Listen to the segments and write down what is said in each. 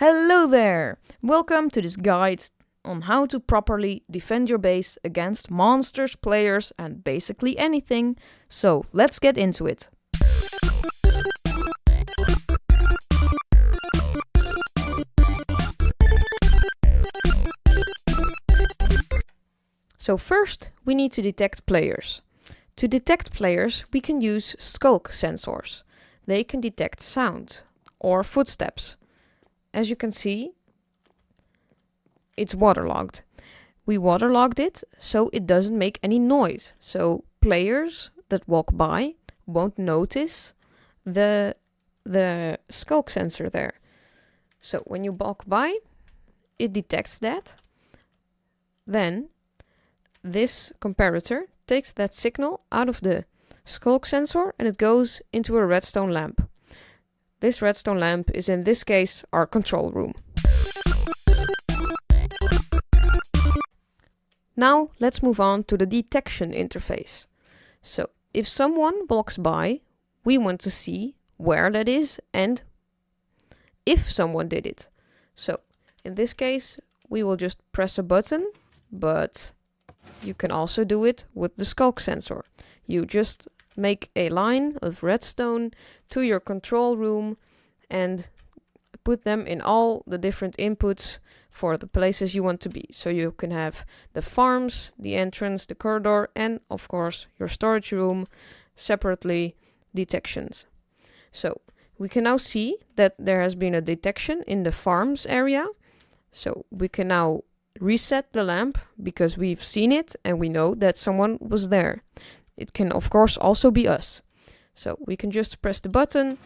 Hello there! Welcome to this guide on how to properly defend your base against monsters, players, and basically anything. So let's get into it. So first, we need to detect players. To detect players, we can use skulk sensors. They can detect sound or footsteps. As you can see, it's waterlogged. We waterlogged it so it doesn't make any noise. So players that walk by won't notice the skulk sensor there. So when you walk by, it detects that. Then this comparator takes that signal out of the skulk sensor and it goes into a redstone lamp. This redstone lamp is in this case our control room. Now let's move on to the detection interface. So if someone walks by, we want to see where that is and if someone did it. So in this case, we will just press a button, but you can also do it with the skulk sensor. You just make a line of redstone to your control room and put them in all the different inputs for the places you want to be. So you can have the farms, the entrance, the corridor, and of course your storage room separately detections. So we can now see that there has been a detection in the farms area. So we can now reset the lamp because we've seen it and we know that someone was there. It can of course also be us. So we can just press the button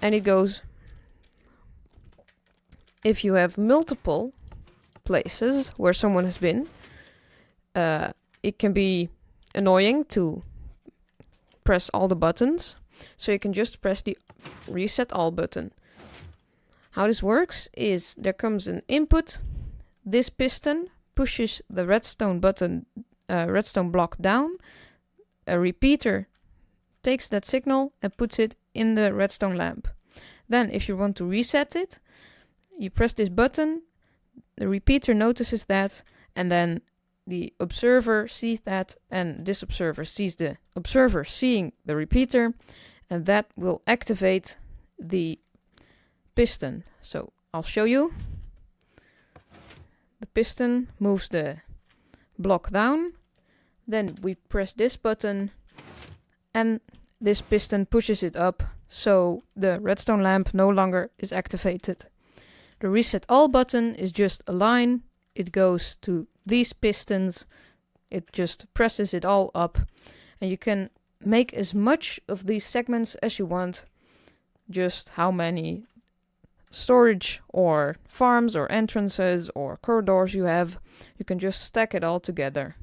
and it goes. If you have multiple places where someone has been, it can be annoying to press all the buttons. So you can just press the reset all button. How this works is there comes an input. This piston pushes the redstone block down. A repeater takes that signal and puts it in the redstone lamp. Then if you want to reset it, you press this button, the repeater notices that, and then the observer sees that, and this observer sees the observer seeing the repeater, and that will activate the piston. So I'll show you. The piston moves the block down, then we press this button and this piston pushes it up, so the redstone lamp no longer is activated. The reset all button is just a line, it goes to these pistons, it just presses it all up, and you can make as much of these segments as you want, just how many storage or farms or entrances or corridors you have, you can just stack it all together.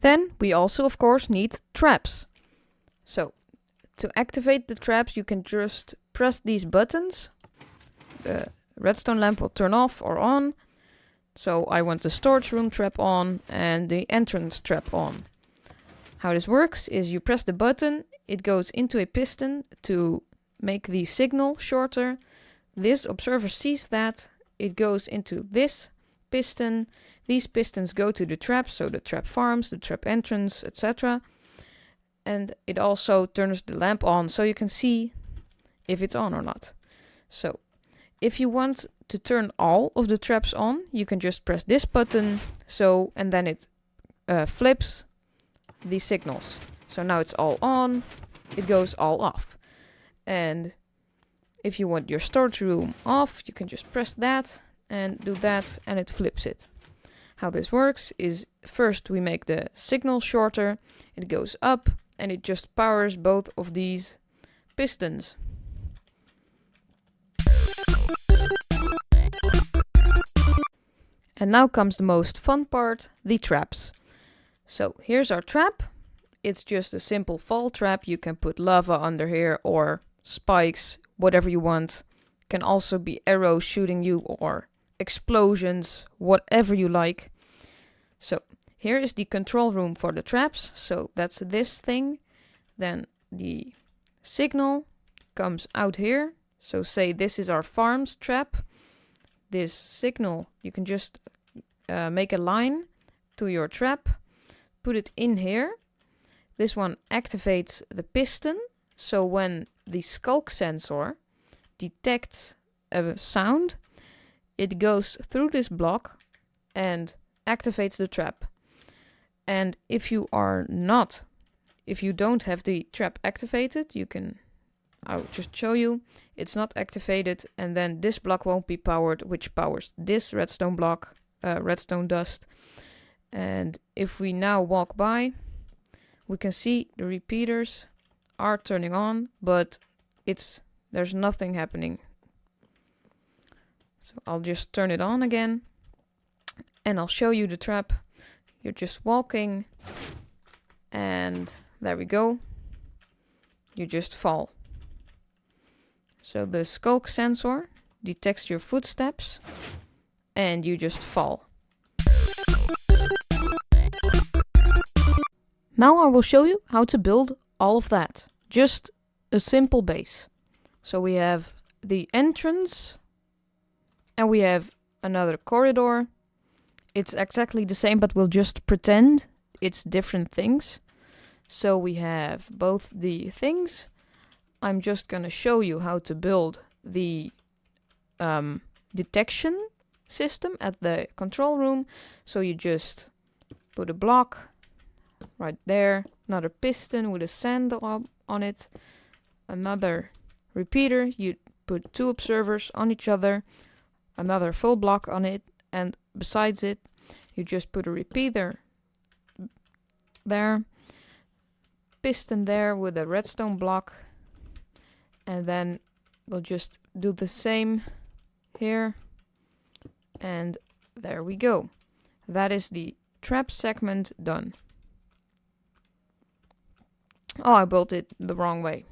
Then we also of course need traps. So to activate the traps you can just press these buttons. The redstone lamp will turn off or on. So I want the storage room trap on and the entrance trap on. How this works is you press the button, it goes into a piston to make the signal shorter. This observer sees that, it goes into this piston. These pistons go to the traps, so the trap farms, the trap entrance, etc. And it also turns the lamp on so you can see if it's on or not. So if you want to turn all of the traps on, you can just press this button, and then it flips these signals. So now it's all on, it goes all off. And if you want your storage room off, you can just press that and do that and it flips it. How this works is first we make the signal shorter, it goes up and it just powers both of these pistons. And now comes the most fun part, the traps. So here's our trap. It's just a simple fall trap. You can put lava under here or spikes, whatever you want. Can also be arrows shooting you or explosions, whatever you like. So here is the control room for the traps. So that's this thing. Then the signal comes out here. So say this is our farms trap. This signal, you can just make a line to your trap, put it in here. This one activates the piston. So when the skulk sensor detects a sound, it goes through this block and activates the trap. And if you don't have the trap activated, I'll just show you, it's not activated, and then this block won't be powered, which powers this redstone block, redstone dust. And if we now walk by, we can see the repeaters are turning on, but there's nothing happening. So I'll just turn it on again, and I'll show you the trap. You're just walking, and there we go. You just fall. So the skulk sensor detects your footsteps, and you just fall. Now I will show you how to build all of that. Just a simple base. So we have the entrance, and we have another corridor. It's exactly the same, but we'll just pretend it's different things. So we have both the things. I'm just going to show you how to build the detection system at the control room. So you just put a block right there, another piston with a sand on it, another repeater. You put 2 observers on each other, another full block on it, and besides it, you just put a repeater there, piston there with a redstone block, and then we'll just do the same here, and there we go. That is the trap segment done. Oh, I built it the wrong way.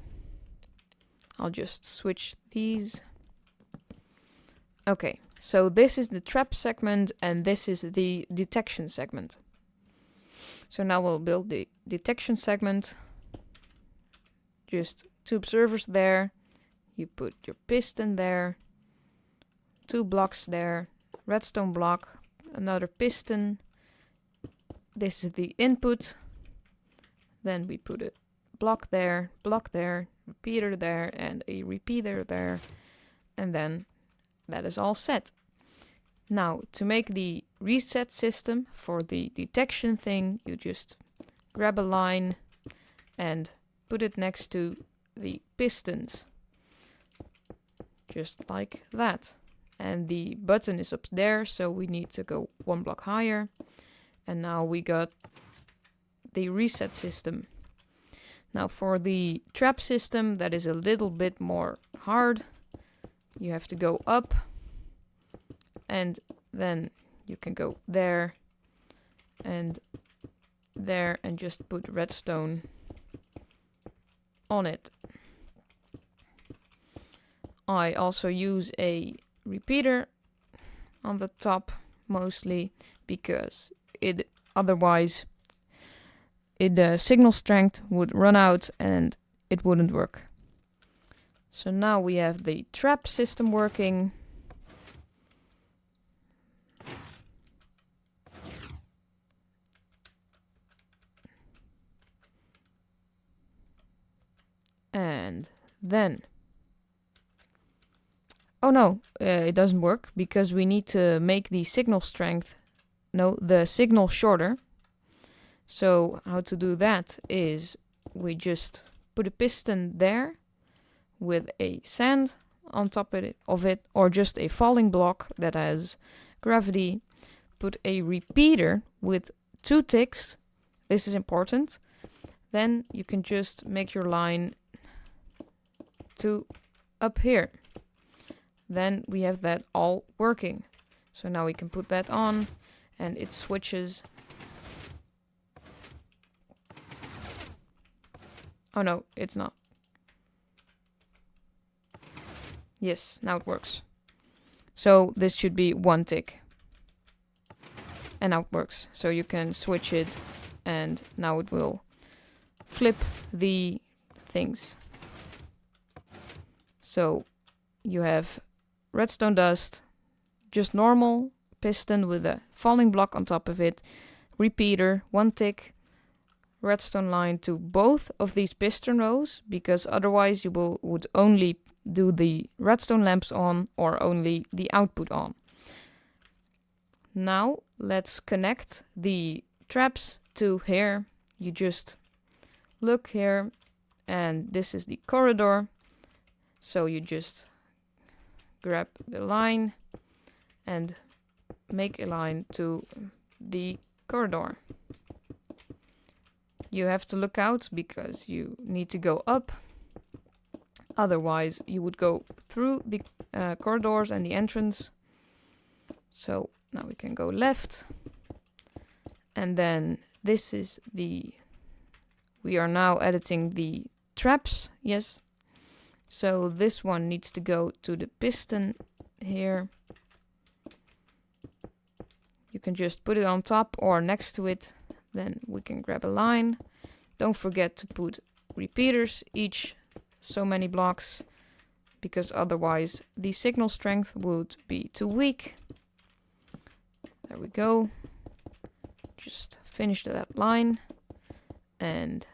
I'll just switch these. Okay, so this is the trap segment and this is the detection segment. So now we'll build the detection segment. Just 2 observers there. You put your piston there. 2 blocks there. Redstone block. Another piston. This is the input. Then we put a block there, repeater there, and a repeater there. And then that is all set. Now, to make the reset system for the detection thing, you just grab a line and put it next to the pistons. Just like that. And the button is up there, so we need to go 1 block higher. And now we got the reset system. Now for the trap system, that is a little bit more hard. You have to go up, and then you can go there, and just put redstone on it. I also use a repeater on the top mostly because otherwise the signal strength would run out and it wouldn't work. So now we have the trap system working. And then, oh no, it doesn't work because we need to make the signal shorter. So how to do that is we just put a piston there with a sand on top of it, or just a falling block that has gravity. Put a repeater with 2 ticks. This is important. Then you can just make your line to up here. Then we have that all working. So now we can put that on and it switches. Oh no, it's not. Yes, now it works. So this should be 1 tick. And now it works. So you can switch it and now it will flip the things. So you have redstone dust, just normal piston with a falling block on top of it, repeater, 1 tick, redstone line to both of these piston rows, because otherwise you would only do the redstone lamps on or only the output on. Now let's connect the traps to here. You just look here, and this is the corridor. So you just grab the line and make a line to the corridor. You have to look out because you need to go up. Otherwise, you would go through the corridors and the entrance. So now we can go left. And then this is we are now editing the traps, yes. So this one needs to go to the piston here. You can just put it on top or next to it. Then we can grab a line. Don't forget to put repeaters each so many blocks, because otherwise the signal strength would be too weak. There we go. Just finish that line. And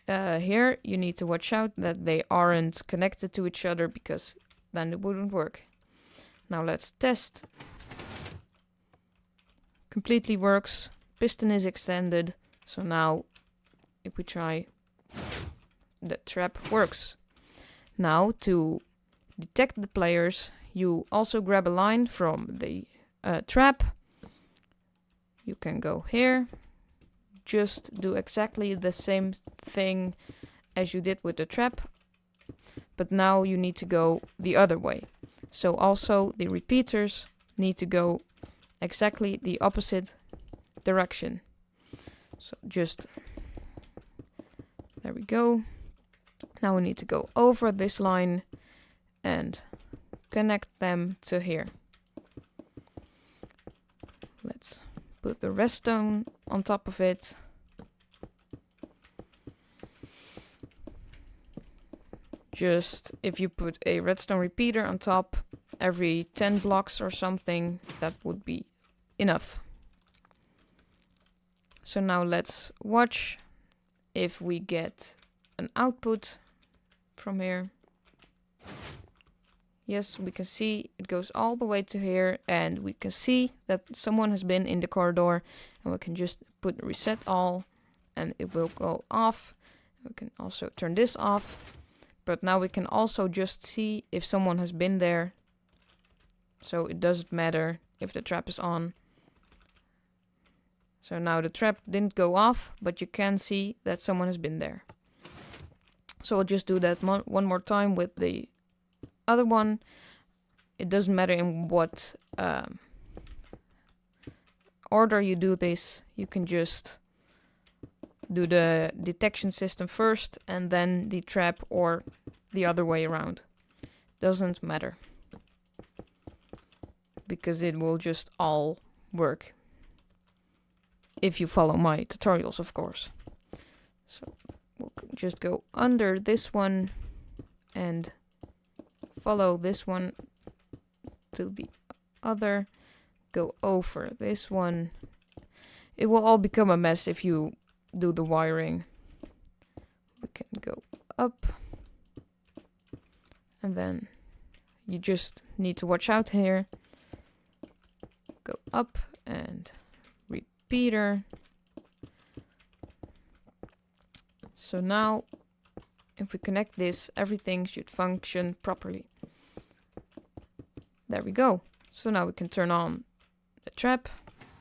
here you need to watch out that they aren't connected to each other, because then it wouldn't work. Now let's test. Completely works. Piston is extended. So now if we try, the trap works. Now to detect the players, you also grab a line from the trap. You can go here. Just do exactly the same thing as you did with the trap, but now you need to go the other way. So also the repeaters need to go exactly the opposite direction. So just, there we go. Now we need to go over this line and connect them to here. Let's put the redstone on top of it. Just if you put a redstone repeater on top every 10 blocks or something, that would be enough. So now let's watch if we get an output from here. Yes, we can see it goes all the way to here, and we can see that someone has been in the corridor, and we can just put reset all and it will go off. We can also turn this off, but now we can also just see if someone has been there. So it doesn't matter if the trap is on. So now the trap didn't go off, but you can see that someone has been there. So I'll just do that one more time with the other one. It doesn't matter in what order you do this. You can just do the detection system first and then the trap, or the other way around. Doesn't matter, because it will just all work if you follow my tutorials, of course. So we'll just go under this one and follow this one to the other, go over this one. It will all become a mess if you do the wiring. We can go up, and then you just need to watch out here. Go up and repeater. So now if we connect this, everything should function properly. There we go. So now we can turn on the trap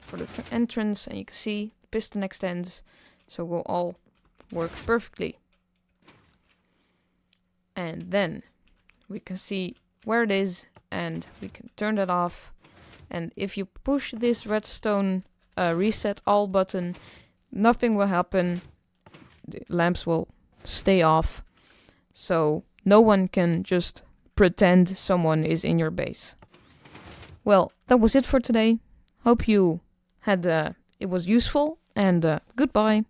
for the entrance, and you can see the piston extends, so it will all work perfectly. And then we can see where it is, and we can turn that off. And if you push this redstone reset all button, nothing will happen. The lamps will stay off, so no one can just pretend someone is in your base. Well, that was it for today. Hope you had it was useful, and goodbye.